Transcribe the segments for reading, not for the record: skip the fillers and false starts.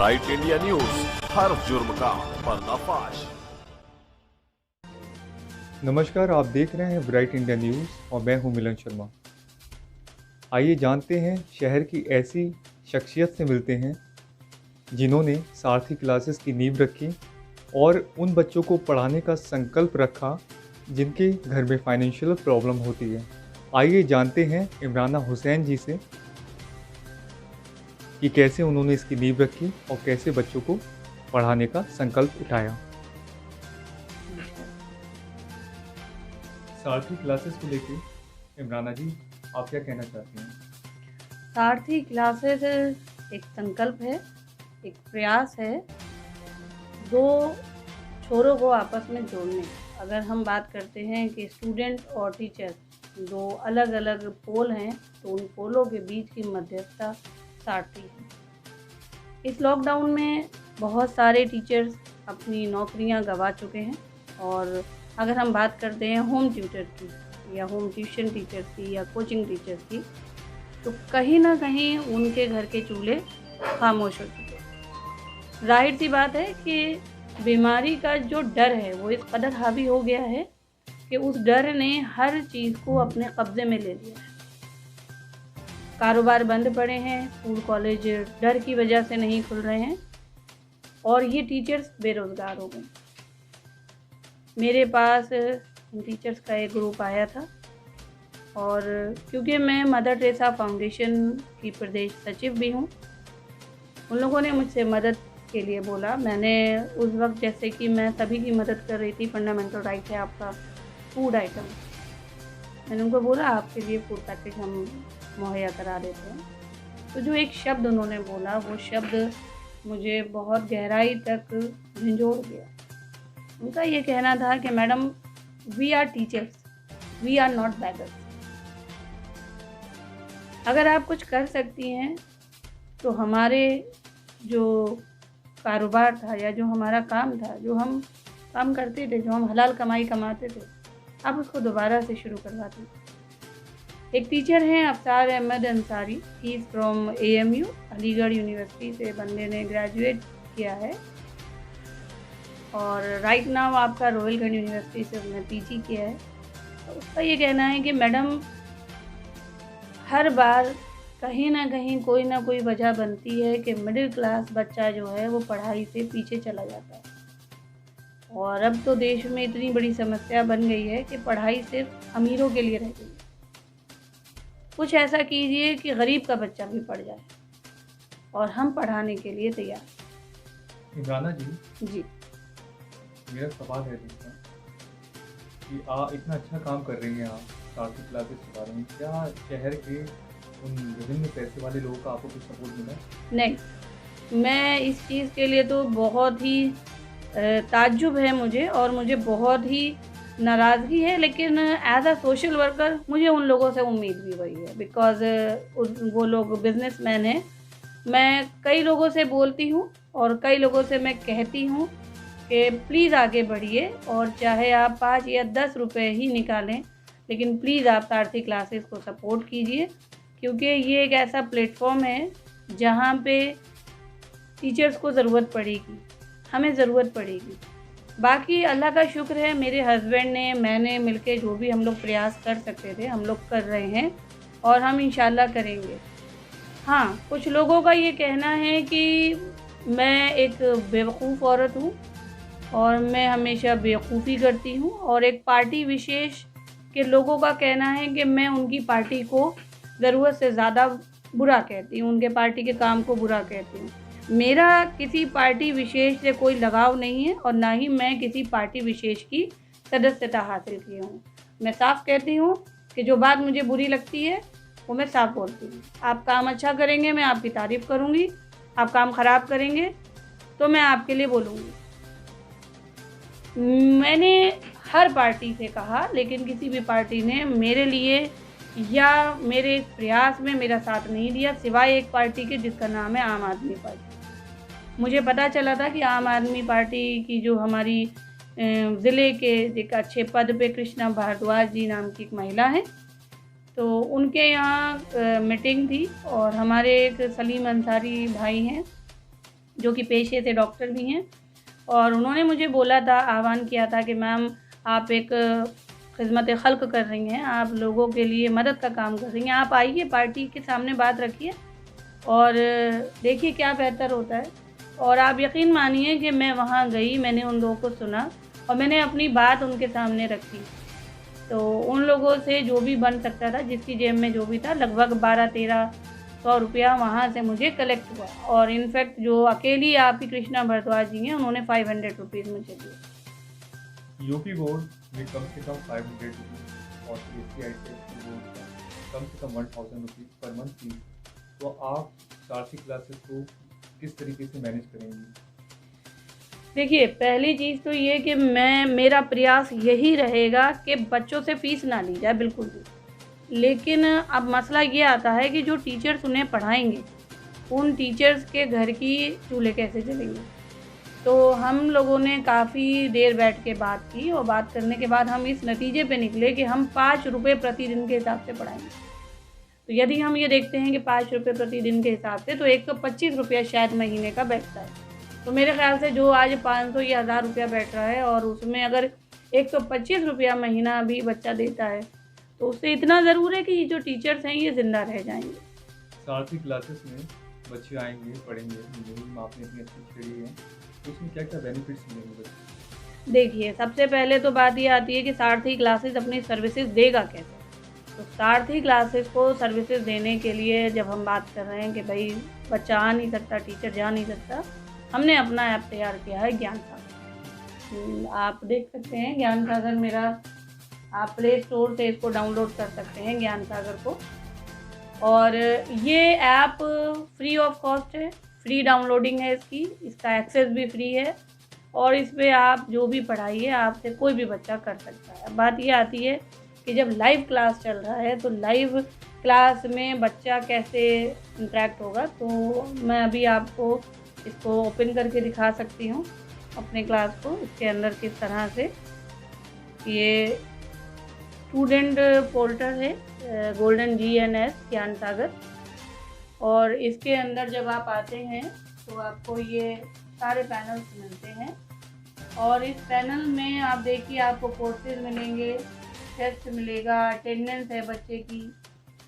Bright India news, हर जुर्म का पर्दाफाश। नमस्कार, आप देख रहे हैं ब्राइट इंडिया न्यूज़ और मैं हूं मिलन शर्मा। आइए जानते हैं शहर की ऐसी शख्सियत से मिलते हैं जिन्होंने सारथी क्लासेस की नींव रखी और उन बच्चों को पढ़ाने का संकल्प रखा जिनके घर में फाइनेंशियल प्रॉब्लम होती है। आइए जानते हैं इमराना हुसैन जी से कि कैसे उन्होंने इसकी नींव रखी और कैसे बच्चों को पढ़ाने का संकल्प उठाया। सारथी क्लासेस को लेके इमराना जी, आप क्या कहना चाहते हैं? सारथी क्लासेस एक संकल्प है, एक प्रयास है, दो छोरों को आपस में जोड़ने। अगर हम बात करते हैं कि स्टूडेंट और टीचर दो अलग अलग पोल हैं, तो उन पोलों के बीच की मध्यस्थता सारथी है। इस लॉकडाउन में बहुत सारे टीचर्स अपनी नौकरियां गंवा चुके हैं, और अगर हम बात करते हैं होम ट्यूटर की या होम ट्यूशन टीचर्स की या कोचिंग टीचर्स की, तो कहीं ना कहीं उनके घर के चूल्हे खामोश हो चुके हैं। जाहिर सी बात है कि बीमारी का जो डर है वो इस कदर हावी हो गया है कि उस डर ने हर चीज़ को अपने कब्जे में ले लिया है। कारोबार बंद पड़े हैं, स्कूल कॉलेज डर की वजह से नहीं खुल रहे हैं, और ये टीचर्स बेरोज़गार हो गए। मेरे पास टीचर्स का एक ग्रुप आया था, और क्योंकि मैं मदर टेरेसा फाउंडेशन की प्रदेश सचिव भी हूँ, उन लोगों ने मुझसे मदद के लिए बोला। मैंने उस वक्त, जैसे कि मैं सभी की मदद कर रही थी, फंडामेंटल राइट है आपका फूड आइटम, मैंने उनको बोला आपके लिए फूड पैकेज हम मुहैया करा देते हैं। तो जो एक शब्द उन्होंने बोला, वो शब्द मुझे बहुत गहराई तक झंझोड़ गया। उनका ये कहना था कि madam, we are teachers, we are not beggars. अगर आप कुछ कर सकती हैं तो हमारे जो कारोबार था या जो हमारा काम था, जो हम काम करते थे, जो हम हलाल कमाई कमाते थे, आप उसको दोबारा से शुरू करवाते। एक टीचर हैं Afsar Ahmad Ansari, he is from AMU, Aligarh university से बंदे ने ग्रेजुएट किया है, और राइट नाउ आपका रॉयलगढ़ यूनिवर्सिटी से उसने PG किया है। तो उसका ये कहना है कि मैडम, हर बार कहीं ना कहीं कोई ना कोई वजह बनती है कि मिडिल क्लास बच्चा जो है वो पढ़ाई से पीछे चला जाता है, और अब तो देश में इतनी बड़ी समस्या बन गई है कि पढ़ाई सिर्फ अमीरों के लिए रह गई है। कुछ ऐसा कीजिए कि गरीब का बच्चा भी पढ़ जाए, और हम पढ़ाने के लिए तैयार। इमराना जी, मेरा सवाल है दूसरा कि आप इतना अच्छा काम कर रही हैं, आप सारथी क्लासेस के बारे में, क्या शहर के उन विभिन्न पैसे वाले लोगों का आपको कुछ सपोर्ट मिला? नहीं, मैं इस चीज़ के लिए तो बहुत ही ताज्जुब है मुझे, और मुझे बहुत ही नाराज़गी है, लेकिन एज अ सोशल वर्कर मुझे उन लोगों से उम्मीद भी वही है, बिकॉज़ वो लोग बिजनेसमैन हैं। मैं कई लोगों से बोलती हूँ और कई लोगों से मैं कहती हूँ कि प्लीज़ आगे बढ़िए, और चाहे आप 5 या 10 रुपए ही निकालें, लेकिन प्लीज़ आप सारथी क्लासेस को सपोर्ट कीजिए, क्योंकि ये एक ऐसा प्लेटफॉर्म है जहाँ पे टीचर्स को ज़रूरत पड़ेगी, हमें ज़रूरत पड़ेगी। बाकी अल्लाह का शुक्र है, मेरे हस्बैंड ने, मैंने मिलके जो भी हम लोग प्रयास कर सकते थे हम लोग कर रहे हैं, और हम इंशाल्लाह करेंगे। हाँ, कुछ लोगों का ये कहना है कि मैं एक बेवकूफ़ औरत हूँ और मैं हमेशा बेवकूफ़ी करती हूँ, और एक पार्टी विशेष के लोगों का कहना है कि मैं उनकी पार्टी को ज़रूरत से ज़्यादा बुरा कहती हूँ, उनके पार्टी के काम को बुरा कहती हूँ। मेरा किसी पार्टी विशेष से कोई लगाव नहीं है, और ना ही मैं किसी पार्टी विशेष की सदस्यता हासिल की हूँ। मैं साफ कहती हूँ कि जो बात मुझे बुरी लगती है वो मैं साफ बोलती हूँ। आप काम अच्छा करेंगे मैं आपकी तारीफ़ करूँगी, आप काम ख़राब करेंगे तो मैं आपके लिए बोलूँगी। मैंने हर पार्टी से कहा, लेकिन किसी भी पार्टी ने मेरे लिए या मेरे प्रयास में मेरा साथ नहीं दिया, सिवाय एक पार्टी के जिसका नाम है आम आदमी पार्टी। मुझे पता चला था कि आम आदमी पार्टी की जो हमारी ज़िले के एक अच्छे पद पे कृष्णा भारद्वाज जी नाम की एक महिला है, तो उनके यहाँ मीटिंग थी, और हमारे एक सलीम अंसारी भाई हैं, जो कि पेशे से डॉक्टर भी हैं, और उन्होंने मुझे बोला था, आह्वान किया था कि मैम आप एक खिदमत खल्क कर रही हैं, आप लोगों के लिए मदद का काम कर रही हैं, आप आइए पार्टी के सामने बात रखिए और देखिए क्या बेहतर होता है। और आप यकीन मानिए कि मैं वहाँ गई, मैंने उन लोगों को सुना और मैंने अपनी बात उनके सामने रखी। तो उन लोगों से जो भी बन सकता था, जिसकी जेब में जो भी था, लगभग 1200-1300 रुपया वहाँ से मुझे कलेक्ट हुआ। और इनफैक्ट जो अकेली आपकी कृष्णा भारद्वाज जी हैं, उन्होंने 500 रुपीज़ मुझे दिए। यूपी बोर्ड में कम से कम 500 रुपीज़ और CSE बोर्ड का कम से कम 1000 रुपीज़ पर मंथ फीस। तो आप सारथी क्लासेस को किस तरीके से मैनेज करेंगी? देखिए, पहली चीज़ तो ये कि मेरा प्रयास यही रहेगा कि बच्चों से फ़ीस ना ली जाए बिल्कुल भी। लेकिन अब मसला ये आता है कि जो टीचर्स उन्हें पढ़ाएंगे, उन टीचर्स के घर की चूल्हे कैसे जलेंगे। तो हम लोगों ने काफ़ी देर बैठ के बात की और बात करने के बाद हम इस नतीजे पे निकले कि हम 5 रुपये प्रतिदिन के हिसाब से पढ़ाएंगे। तो यदि हम ये देखते हैं कि 5 रुपये प्रतिदिन के हिसाब से, तो 125 रुपया शायद महीने का बैठता है। तो मेरे ख्याल से जो आज 500 या 1000 रुपया बैठ रहा है और उसमें अगर 125 रुपया महीना भी बच्चा देता है, तो उससे इतना ज़रूर है कि ये जो टीचर्स हैं ये ज़िंदा रह जाएंगे। सारथी क्लासेस में बच्चे आएंगे, पढ़ेंगे, मुहिम आपने इतनी अच्छी छेड़ी है, तो उसमें क्या क्या बेनिफिट्स मिलेंगे बच्चे? देखिए, सबसे पहले तो बात ये आती है कि सारथी क्लासेस अपनी सर्विसेज देगा कैसे। तो सारथी क्लासेस को सर्विसेज देने के लिए जब हम बात कर रहे हैं कि भाई बच्चा आ नहीं सकता, टीचर जा नहीं सकता, हमने अपना ऐप तैयार किया है ज्ञान सागर। आप देख सकते हैं ज्ञान सागर मेरा, आप प्ले स्टोर से इसको डाउनलोड कर सकते हैं ज्ञान सागर को। और ये ऐप फ्री ऑफ कॉस्ट है, फ्री डाउनलोडिंग है इसका एक्सेस भी फ्री है और इस पर आप जो भी पढ़ाई है आपसे कोई भी बच्चा कर सकता है। बात ये आती है कि जब लाइव क्लास चल रहा है तो लाइव क्लास में बच्चा कैसे इंटरेक्ट होगा। तो मैं अभी आपको इसको ओपन करके दिखा सकती हूँ अपने क्लास को। इसके अंदर किस तरह से ये स्टूडेंट पोर्टल है, गोल्डन GNS ज्ञान सागर, और इसके अंदर जब आप आते हैं तो आपको ये सारे पैनल्स मिलते हैं। और इस पैनल में आप देखिए आपको कोर्सेज मिलेंगे, टेस्ट मिलेगा, अटेंडेंस है बच्चे की,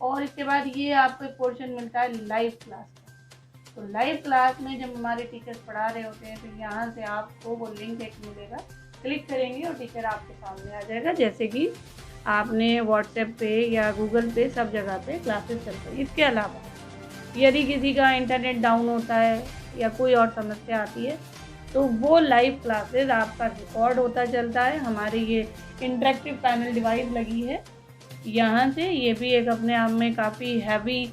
और इसके बाद ये आपको एक पोर्शन मिलता है लाइव क्लास का। तो लाइव क्लास में जब हमारे टीचर्स पढ़ा रहे होते हैं तो यहाँ से आपको वो लिंक एक मिलेगा, क्लिक करेंगे और टीचर आपके सामने आ जाएगा, जैसे कि आपने व्हाट्सएप पे या गूगल पे सब जगह पे क्लासेस चलते हैं। इसके अलावा यदि किसी का इंटरनेट डाउन होता है या कोई और समस्या आती है तो वो लाइव क्लासेस आपका रिकॉर्ड होता चलता है। हमारी ये इंटरेक्टिव पैनल डिवाइस लगी है यहाँ से, ये भी एक अपने आप में काफ़ी हैवी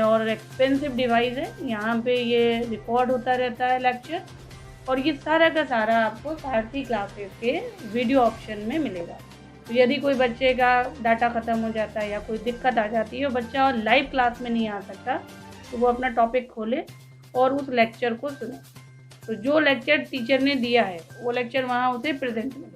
और एक्सपेंसिव डिवाइस है। यहाँ पे ये रिकॉर्ड होता रहता है लेक्चर, और ये सारा का सारा आपको सारथी क्लासेस के वीडियो ऑप्शन में मिलेगा। तो यदि कोई बच्चे का डाटा ख़त्म हो जाता है या कोई दिक्कत आ जाती है और बच्चा और लाइव क्लास में नहीं आ सकता, तो वो अपना टॉपिक खोले और उस लेक्चर को सुने। तो जो लेक्चर टीचर ने दिया है वो लेक्चर वहाँ उसे प्रेजेंट में